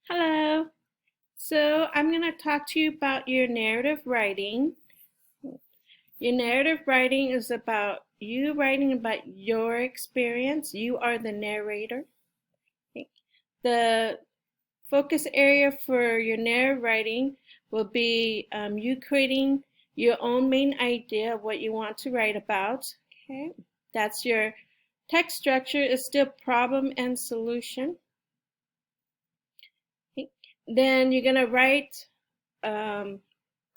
Hello. So I'm going to talk to you about your narrative writing. Your narrative writing is about you writing about your experience. You are the narrator. The focus area for your narrative writing will be you creating your own main idea of what you want to write about. Okay, that's your text structure is still problem and solution. Okay. Then you're going to write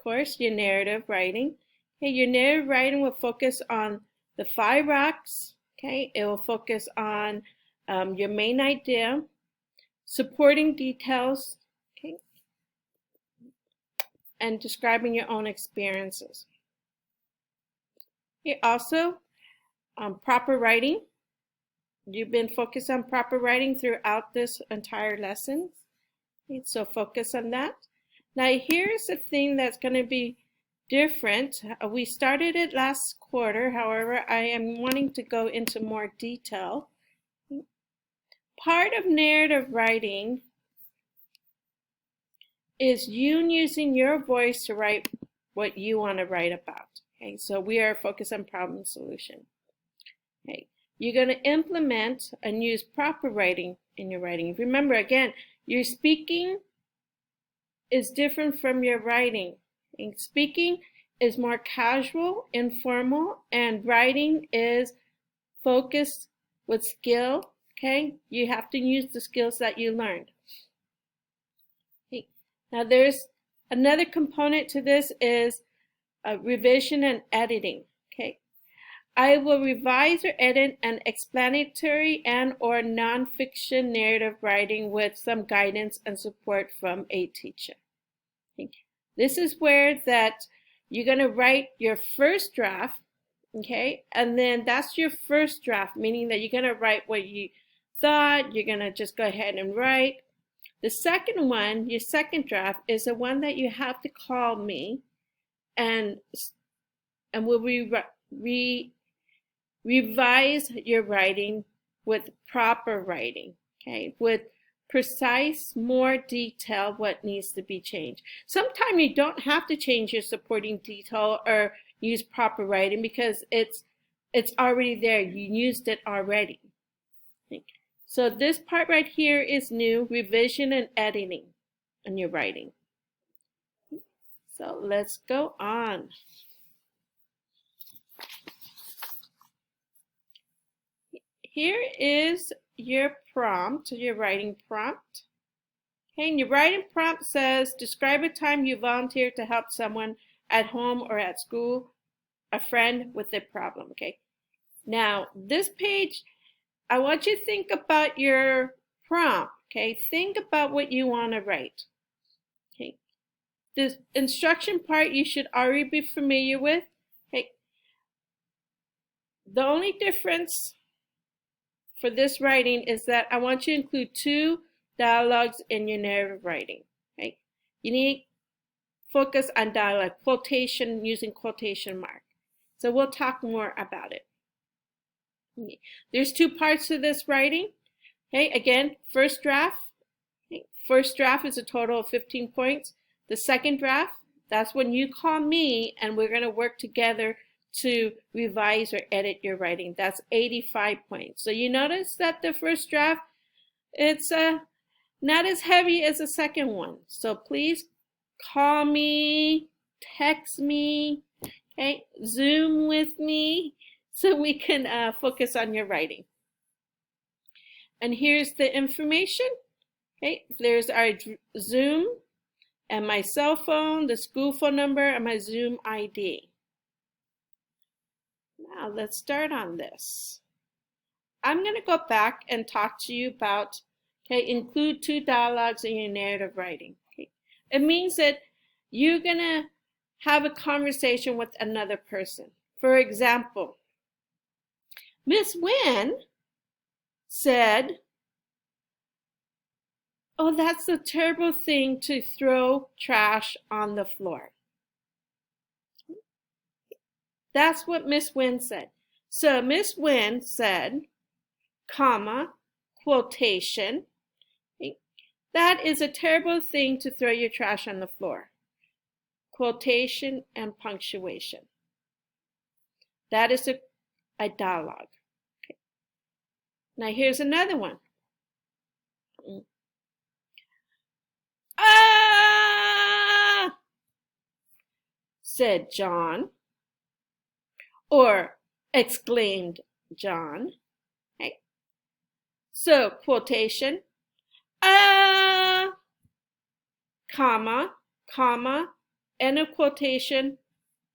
course, your narrative writing. Okay, your narrative writing will focus on the 5 rocks. Okay, it will focus on your main idea, supporting details, okay, and describing your own experiences. Okay, also, proper writing. You've been focused on proper writing throughout this entire lesson. Okay, so focus on that. Now here's the thing that's going to be different. We started it last quarter, however, I am wanting to go into more detail. Part of narrative writing is you using your voice to write what you want to write about. Okay, so we are focused on problem solution. Okay, you're going to implement and use proper writing in your writing. Remember, again, your speaking is different from your writing. And speaking is more casual, informal, and writing is focused with skill. Okay, you have to use the skills that you learned. Okay. Now there's another component to this is revision and editing. Okay, I will revise or edit an explanatory and or nonfiction narrative writing with some guidance and support from a teacher. Okay. This is where that you're going to write your first draft, okay, and then that's your first draft, meaning that you're going to write what you thought, you're going to just go ahead and write. The second one, your second draft, is the one that you have to call me and we'll revise your writing with proper writing, okay, with precise, more detail what needs to be changed. Sometimes you don't have to change your supporting detail or use proper writing because it's already there. You used it already. So this part right here is new, revision and editing in your writing. So let's go on. Here is your prompt, your writing prompt. Okay, and your writing prompt says, describe a time you volunteered to help someone at home or at school, a friend with a problem. Okay, now this page, I want you to think about your prompt. Okay, think about what you want to write. Okay, this instruction part you should already be familiar with. Okay, the only difference for this writing is that I want you to include 2 dialogues in your narrative writing. Okay? You need focus on dialogue, quotation, using quotation mark. So we'll talk more about it. Okay. There's 2 parts to this writing. Okay, again, first draft. Okay. First draft is a total of 15 points. The second draft, that's when you call me and we're going to work together to revise or edit your writing. That's 85 points. So you notice that the first draft, it's not as heavy as the second one. So please call me, text me, okay, Zoom with me so we can focus on your writing. And here's the information. Okay, there's our Zoom and my cell phone, the school phone number, and my Zoom ID. Now let's start on this. I'm going to go back and talk to you about, okay, include 2 dialogues in your narrative writing. Okay. It means that you're going to have a conversation with another person. For example, Miss Wynn said, oh, that's a terrible thing to throw trash on the floor. That's what Miss Wynn said. So Miss Wynn said, comma, quotation. That is a terrible thing to throw your trash on the floor. Quotation and punctuation. That is a dialogue. Okay. Now here's another one. Ah! Said John, or exclaimed John. Okay. So quotation, comma, comma, end of quotation,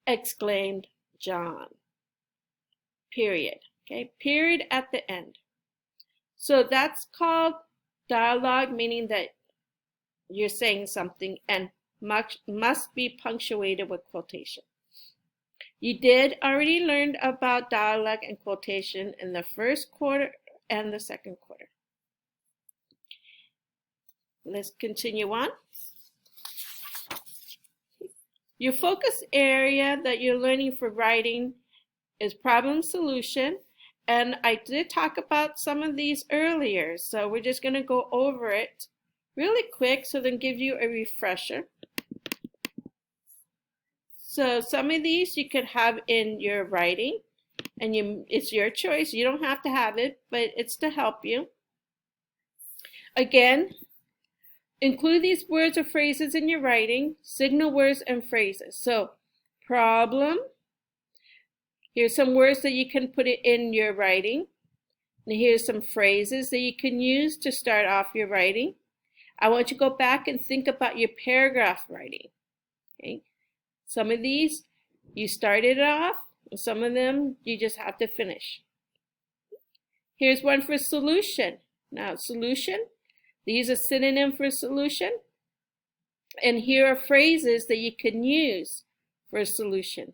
exclaimed John. Period. Okay, period at the end. So that's called dialogue, meaning that you're saying something and must be punctuated with quotation. You did already learn about dialogue and quotation in the first quarter and the second quarter. Let's continue on. Your focus area that you're learning for writing is problem solution. And I did talk about some of these earlier, so we're just going to go over it really quick so then give you a refresher. So some of these you could have in your writing, and it's your choice. You don't have to have it, but it's to help you. Again, include these words or phrases in your writing, signal words and phrases. So problem, here's some words that you can put it in your writing. And here's some phrases that you can use to start off your writing. I want you to go back and think about your paragraph writing. Okay? Some of these, you started off, and some of them, you just have to finish. Here's one for solution. Now, solution, these are synonym for solution. And here are phrases that you can use for a solution.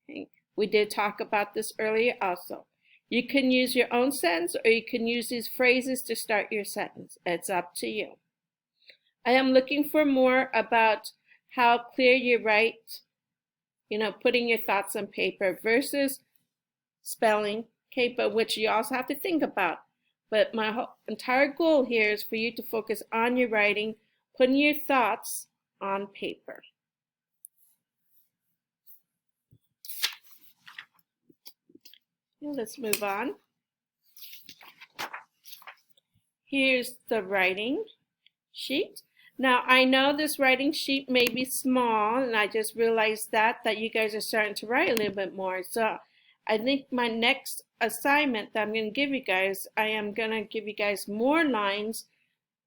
Okay? We did talk about this earlier also. You can use your own sentence, or you can use these phrases to start your sentence. It's up to you. I am looking for more about how clear you write, putting your thoughts on paper versus spelling, okay, but which you also have to think about. But my whole entire goal here is for you to focus on your writing, putting your thoughts on paper. Let's move on. Here's the writing sheet. Now, I know this writing sheet may be small, and I just realized that you guys are starting to write a little bit more. So I think my next assignment that I'm going to give you guys, I am going to give you guys more lines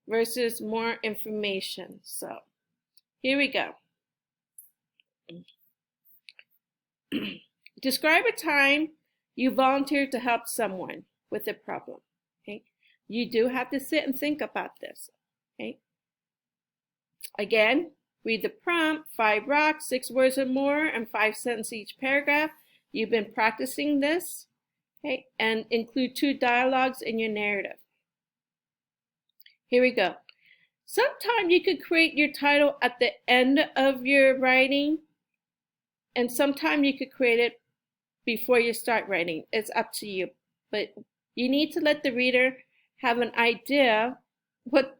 versus more information. So here we go. Describe a time you volunteered to help someone with a problem. Okay, you do have to sit and think about this. Okay. Again, read the prompt, 5 rocks, 6 words or more, and 5 sentences each paragraph. You've been practicing this, okay, and include 2 dialogues in your narrative. Here we go. Sometimes you could create your title at the end of your writing, and sometimes you could create it before you start writing. It's up to you, but you need to let the reader have an idea what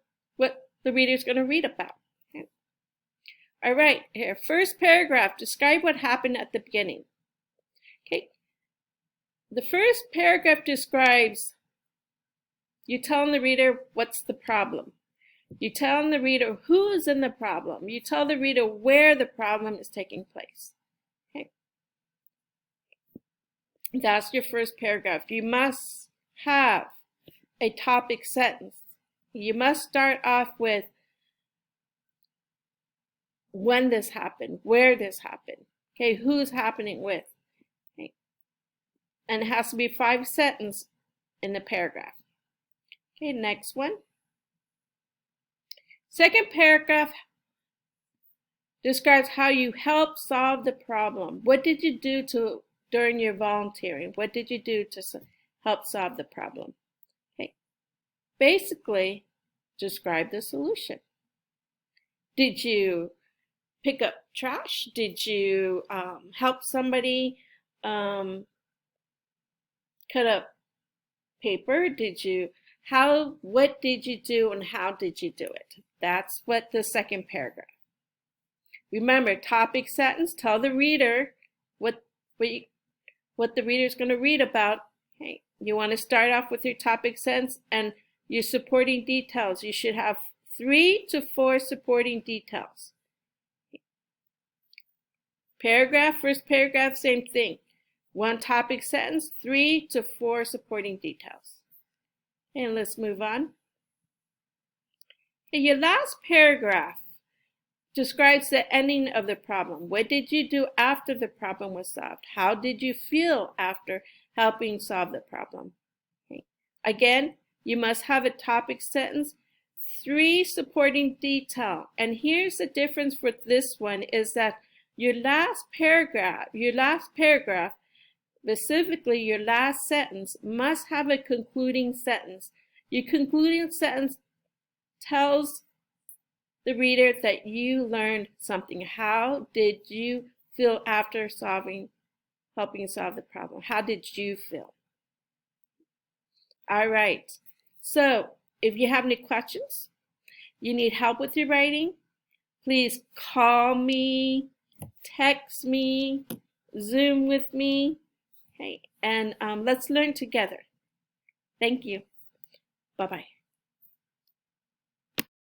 the reader's going to read about. Okay. All right, here, first paragraph, describe what happened at the beginning. Okay, the first paragraph describes, you're telling the reader what's the problem. You're telling the reader who is in the problem. You tell the reader where the problem is taking place. Okay, that's your first paragraph. You must have a topic sentence. You must start off with when this happened, where this happened, okay, who's happening with, okay, and it has to be 5 sentences in the paragraph. Okay, next one. Second paragraph describes how you help solve the problem. What did you do during your volunteering? What did you do to help solve the problem? Okay, basically, describe the solution. Did you pick up trash? Did you help somebody cut up paper? Did you what did you do and how did you do it? That's what the second paragraph. Remember, topic sentence, tell the reader what the reader is going to read about. Okay. You want to start off with your topic sentence and your supporting details. You should have 3 to 4 supporting details. Paragraph, first paragraph, same thing. 1 topic sentence, 3 to 4 supporting details. And let's move on. Your last paragraph describes the ending of the problem. What did you do after the problem was solved? How did you feel after helping solve the problem? Okay. Again, you must have a topic sentence, 3 supporting detail. And here's the difference with this one is that your last paragraph, specifically your last sentence, must have a concluding sentence. Your concluding sentence tells the reader that you learned something. How did you feel after helping solve the problem? How did you feel? All right. So if you have any questions, you need help with your writing, please call me, text me, Zoom with me. Okay, and let's learn together. Thank you. Bye-bye.